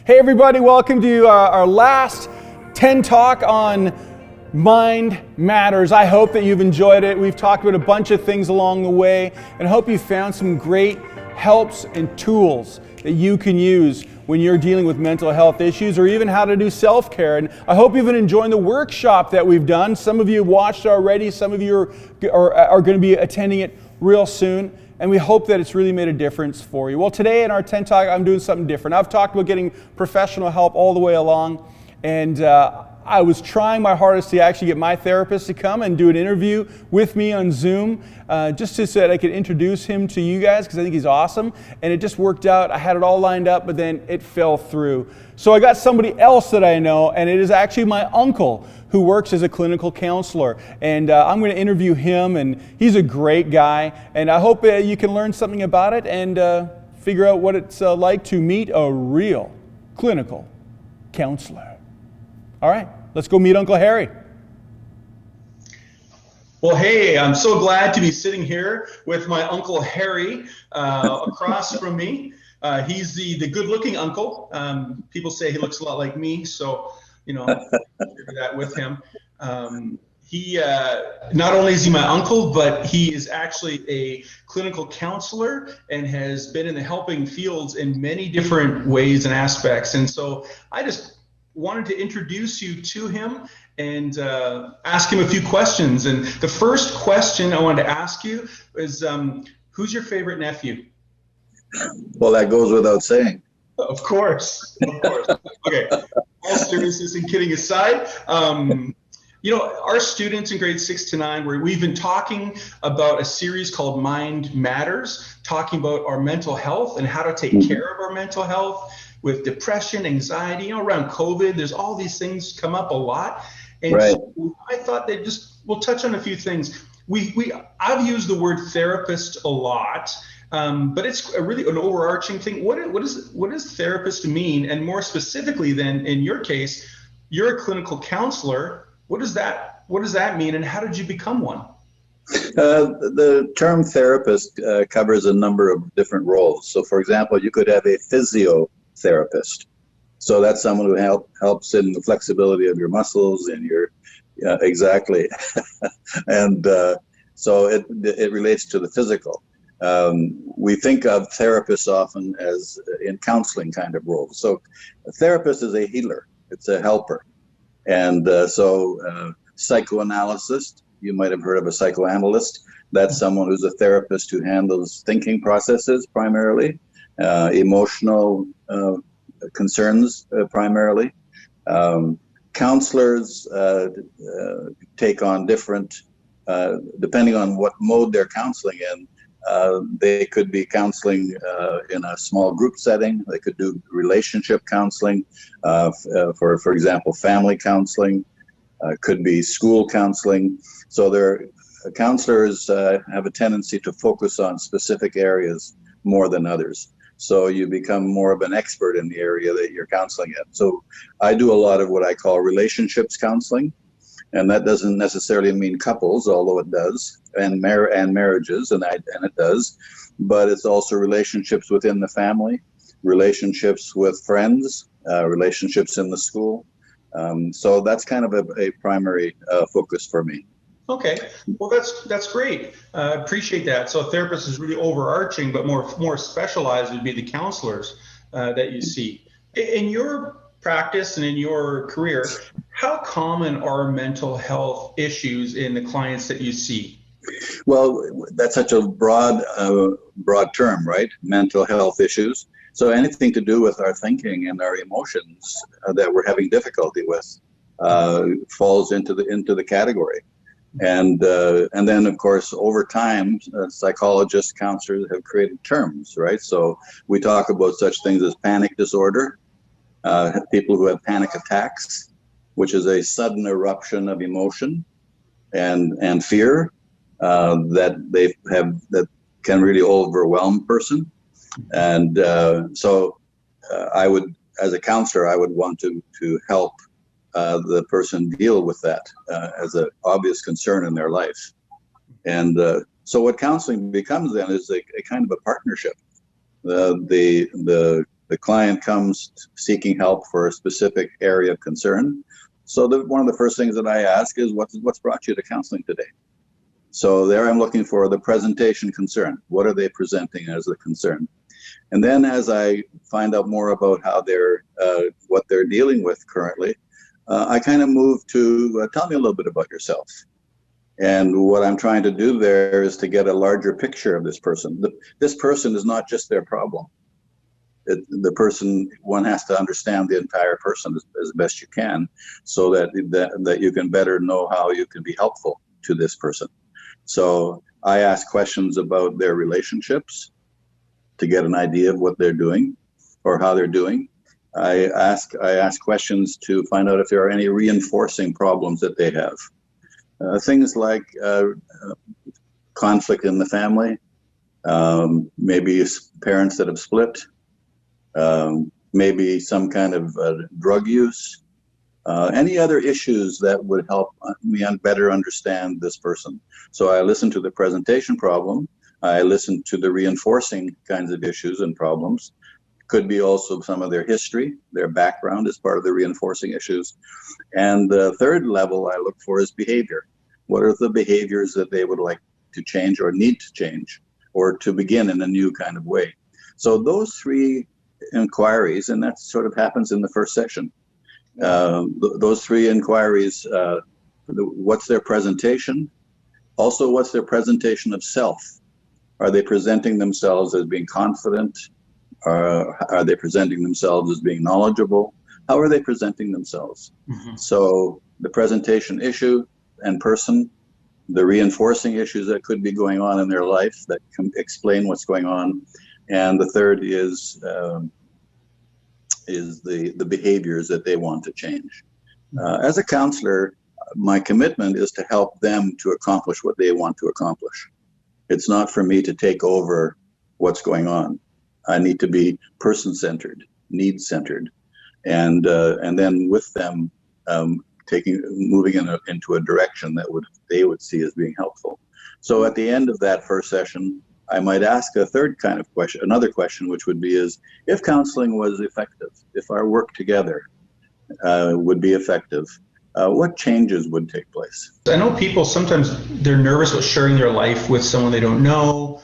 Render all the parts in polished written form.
Hey everybody, welcome to our last 10 talk on Mind Matters. I hope that you've enjoyed it. We've talked about a bunch of things along the way, and I hope you found some great helps and tools that you can use when you're dealing with mental health issues, or even how to do self-care. And I hope you've been enjoying the workshop that we've done. Some of you have watched already, some of you are going to be attending it real soon. And we hope that it's really made a difference for you. Well, today in our 10 talk, I'm doing something different. I've talked about getting professional help all the way along, and I was trying my hardest to actually get my therapist to come and do an interview with me on Zoom, just so that I could introduce him to you guys, because I think he's awesome. And it just worked out. I had it all lined up, but then it fell through. So I got somebody else that I know, and it is actually my uncle, who works as a clinical counselor. And I'm going to interview him, and he's a great guy. And I hope you can learn something about it and figure out what it's like to meet a real clinical counselor. All right, let's go meet Uncle Harry. Well, hey, I'm so glad to be sitting here with my Uncle Harry across from me. He's the good-looking uncle. People say he looks a lot like me, so share that with him. He not only is he my uncle, but he is actually a clinical counselor and has been in the helping fields in many different ways and aspects. And so I just wanted to introduce you to him and ask him a few questions. And the first question I wanted to ask you is, who's your favorite nephew? Well, that goes without saying. Of course. Okay. All seriousness and kidding aside, our students in grades 6 to 9, we've been talking about a series called Mind Matters, talking about our mental health and how to take care of our mental health with depression, anxiety. Around COVID, there's all these things come up a lot. And right. So I thought we'll touch on a few things. I've used the word therapist a lot. But it's really an overarching thing. What does therapist mean? And more specifically then, in your case, you're a clinical counselor. What does that mean, and how did you become one? The term therapist covers a number of different roles. So, for example, you could have a physiotherapist. So that's someone who helps in the flexibility of your muscles and your exactly. And so it relates to the physical. We think of therapists often as in counseling kind of roles. So a therapist is a healer, it's a helper. And psychoanalyst, you might have heard of a psychoanalyst. That's someone who's a therapist who handles thinking processes primarily, emotional concerns primarily. Counselors take on different, depending on what mode they're counseling in. They could be counseling in a small group setting. They could do relationship counseling, for example, family counseling, could be school counseling. So counselors have a tendency to focus on specific areas more than others. So you become more of an expert in the area that you're counseling in. So I do a lot of what I call relationships counseling. And that doesn't necessarily mean couples, although it does, and marriages, and it does. But it's also relationships within the family, relationships with friends, relationships in the school. So that's kind of a primary focus for me. Okay, well that's great. I appreciate that. So a therapist is really overarching, but more specialized would be the counselors that you see. In your practice and in your career, how common are mental health issues in the clients that you see? Well, that's such a broad term, right? Mental health issues. So anything to do with our thinking and our emotions that we're having difficulty with falls into the category. And then, of course, over time, psychologists, counselors have created terms, right? So we talk about such things as panic disorder, people who have panic attacks, which is a sudden eruption of emotion and fear that can really overwhelm a person. And so I would, as a counselor, I would want to help the person deal with that as an obvious concern in their life. And so what counseling becomes then is a kind of a partnership. The The client comes seeking help for a specific area of concern. So one of the first things that I ask is, what's brought you to counseling today? So there I'm looking for the presentation concern. What are they presenting as a concern? And then as I find out more about how what they're dealing with currently, I kind of move to tell me a little bit about yourself. And what I'm trying to do there is to get a larger picture of this person. This person is not just their problem. The person, one has to understand the entire person as best you can, so that you can better know how you can be helpful to this person. So I ask questions about their relationships to get an idea of what they're doing or how they're doing. I ask questions to find out if there are any reinforcing problems that they have. Things like conflict in the family, maybe parents that have split, maybe some kind of drug use, any other issues that would help me better understand this person. So I listen to the presentation problem, I listen to the reinforcing kinds of issues and problems. Could be also some of their history, their background as part of the reinforcing issues. And the third level I look for is behavior. What are the behaviors that they would like to change or need to change, or to begin in a new kind of way? So those three inquiries, and that sort of happens in the first session. Those three inquiries, what's their presentation? Also, what's their presentation of self? Are they presenting themselves as being confident? Are they presenting themselves as being knowledgeable? How are they presenting themselves? Mm-hmm. So the presentation issue and person, the reinforcing issues that could be going on in their life that can explain what's going on, and the third is the behaviors that they want to change. As a counselor, my commitment is to help them to accomplish what they want to accomplish. It's not for me to take over what's going on. I need to be person-centered, need-centered, and then with them moving into a direction that they would see as being helpful. So at the end of that first session, I might ask a third kind of question, another question, which would be is, if counseling was effective, if our work together would be effective, what changes would take place? I know people sometimes they're nervous about sharing their life with someone they don't know,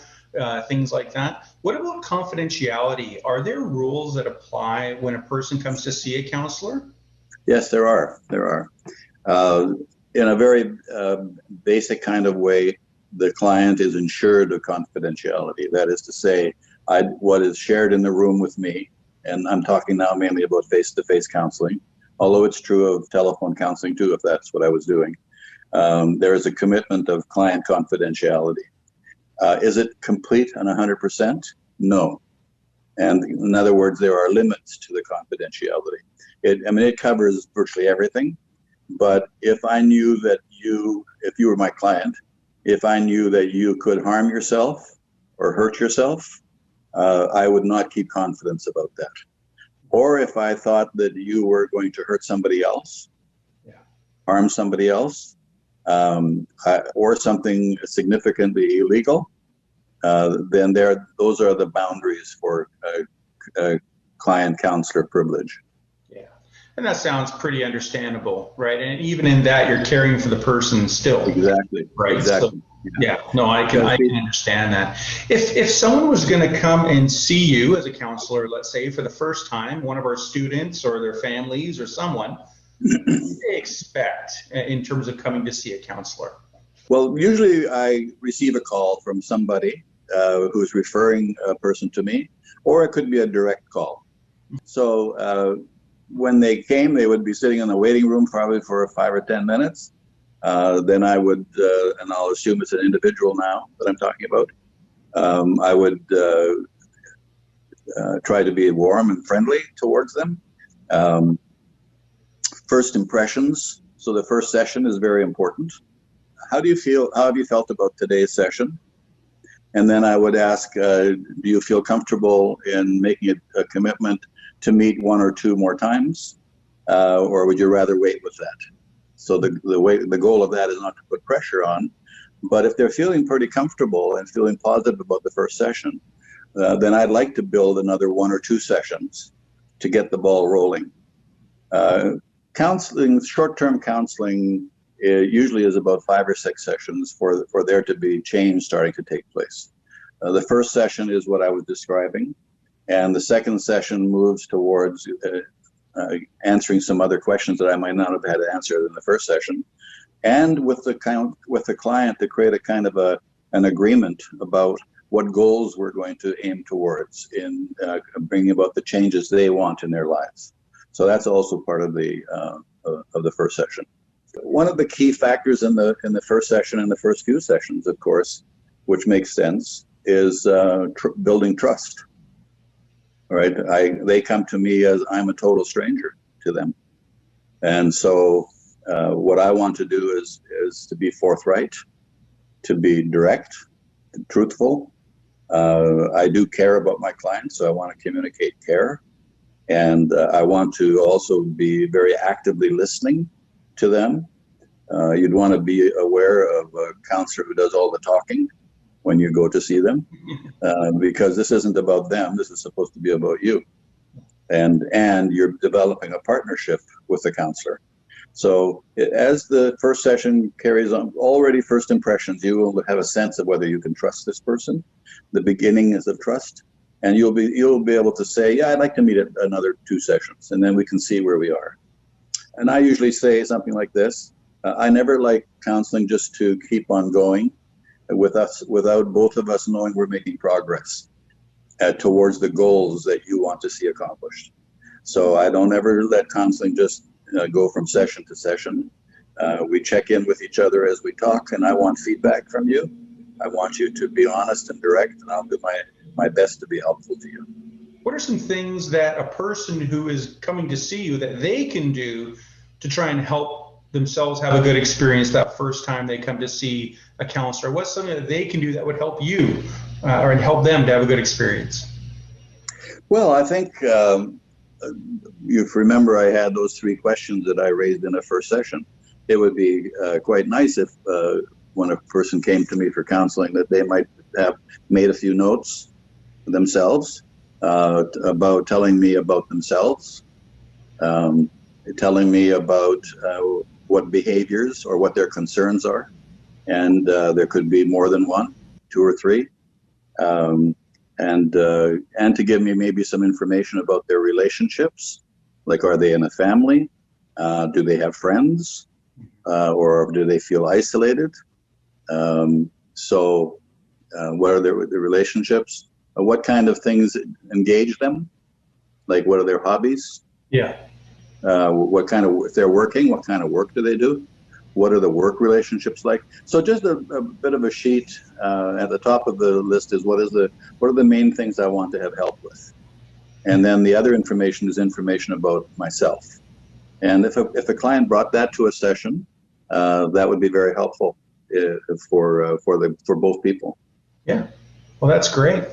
things like that. What about confidentiality? Are there rules that apply when a person comes to see a counselor? Yes, there are. In a very basic kind of way, the client is ensured of confidentiality. That is to say, what is shared in the room with me, and I'm talking now mainly about face-to-face counseling, although it's true of telephone counseling too, if that's what I was doing. There is a commitment of client confidentiality. Is it complete and 100%? No. And in other words, there are limits to the confidentiality. It covers virtually everything, but if I knew that if you were my client, if I knew that you could harm yourself or hurt yourself, I would not keep confidence about that. Or if I thought that you were going to hurt somebody else, harm somebody else, or something significantly illegal, then those are the boundaries for client counselor privilege. Yeah, and that sounds pretty understandable, right? And even in that, you're caring for the person still. Exactly. Right. Exactly. So, yeah. No, I can understand that. If someone was going to come and see you as a counselor, let's say for the first time, one of our students or their families or someone, what do they expect in terms of coming to see a counselor? Well, usually I receive a call from somebody who's referring a person to me, or it could be a direct call. So when they came, they would be sitting in the waiting room probably for 5 or 10 minutes. Then I would, and I'll assume it's an individual now that I'm talking about, I would try to be warm and friendly towards them. First impressions. So the first session is very important. How do you feel? How have you felt about today's session? And then I would ask, do you feel comfortable in making a commitment to meet 1 or 2 more times? Or would you rather wait with that? So the goal of that is not to put pressure on, but if they're feeling pretty comfortable and feeling positive about the first session, then I'd like to build another 1 or 2 sessions to get the ball rolling. Counseling, short-term counseling, usually is about 5 or 6 sessions for there to be change starting to take place. The first session is what I was describing, and the second session moves towards answering some other questions that I might not have had answered in the first session, and with the client to create a kind of an agreement about what goals we're going to aim towards in bringing about the changes they want in their lives. So that's also part of the first session. One of the key factors in the first session and the first few sessions, of course, which makes sense, is building trust. All right, they come to me as I'm a total stranger to them, and so what I want to do is to be forthright, to be direct, truthful. I do care about my clients, so I want to communicate care, and I want to also be very actively listening to them. You'd want to be aware of a counselor who does all the talking when you go to see them, because this isn't about them. This is supposed to be about you, and you're developing a partnership with the counselor. So as the first session carries on, already first impressions, you will have a sense of whether you can trust this person. The beginning is of trust, and you'll be able to say, yeah, I'd like to meet at another 2 sessions, and then we can see where we are. And I usually say something like this: I never like counseling just to keep on going without both of us knowing we're making progress towards the goals that you want to see accomplished. So I don't ever let counseling just go from session to session. We check in with each other as we talk, and I want feedback from you. I want you to be honest and direct, and I'll do my best to be helpful to you. What are some things that a person who is coming to see you that they can do to try and help themselves have a good experience that first time they come to see a counselor? What's something that they can do that would help you or help them to have a good experience? Well, I think if you remember, I had those 3 questions that I raised in the first session. It would be quite nice if when a person came to me for counseling that they might have made a few notes themselves about telling me about themselves, telling me about what behaviors or what their concerns are. And there could be more than 1, 2 or 3. And to give me maybe some information about their relationships, like are they in a family? Do they have friends? Or do they feel isolated? What are their relationships? What kind of things engage them? Like what are their hobbies? Yeah. If they're working, what kind of work do they do? What are the work relationships like? So just a bit of a sheet at the top of the list is what are the main things I want to have help with, and then the other information is information about myself. And if a client brought that to a session, that would be very helpful for both people. Yeah, well, that's great.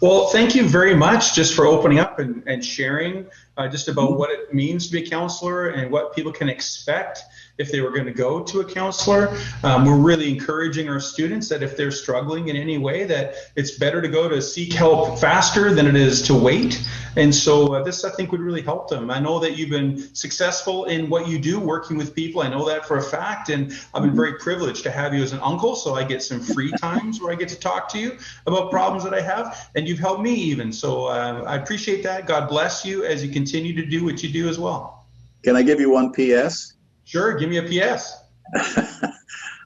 Well, thank you very much just for opening up and sharing just about what it means to be a counselor and what people can expect if they were going to go to a counselor. We're really encouraging our students that if they're struggling in any way, that it's better to go to seek help faster than it is to wait. And so this, I think, would really help them. I know that you've been successful in what you do, working with people. I know that for a fact. And I've been very privileged to have you as an uncle. So I get some free times where I get to talk to you about problems that I have. And you've helped me even. So I appreciate that. God bless you as you continue to do what you do as well. Can I give you one PS? Sure, give me a PS.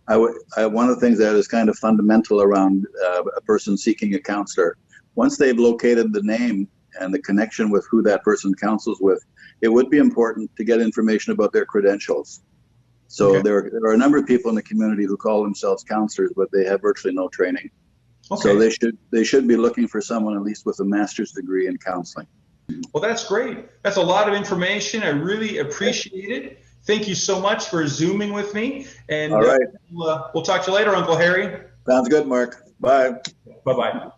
One of the things that is kind of fundamental around a person seeking a counselor, once they've located the name and the connection with who that person counsels with, it would be important to get information about their credentials. So okay. There are a number of people in the community who call themselves counselors, but they have virtually no training. Okay. So they should be looking for someone at least with a master's degree in counseling. Well, that's great. That's a lot of information. I really appreciate it. Thank you so much for Zooming with me. And all right. We'll talk to you later, Uncle Harry. Sounds good, Mark. Bye. Bye-bye.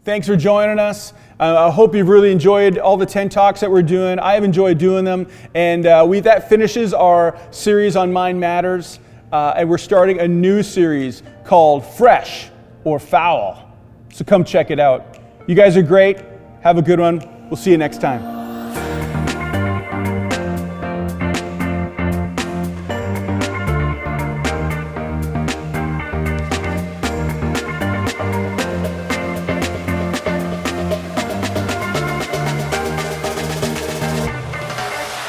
Thanks for joining us. I hope you've really enjoyed all the 10 talks that we're doing. I have enjoyed doing them. And that finishes our series on Mind Matters. And we're starting a new series called Fresh or Foul. So come check it out. You guys are great. Have a good one. We'll see you next time.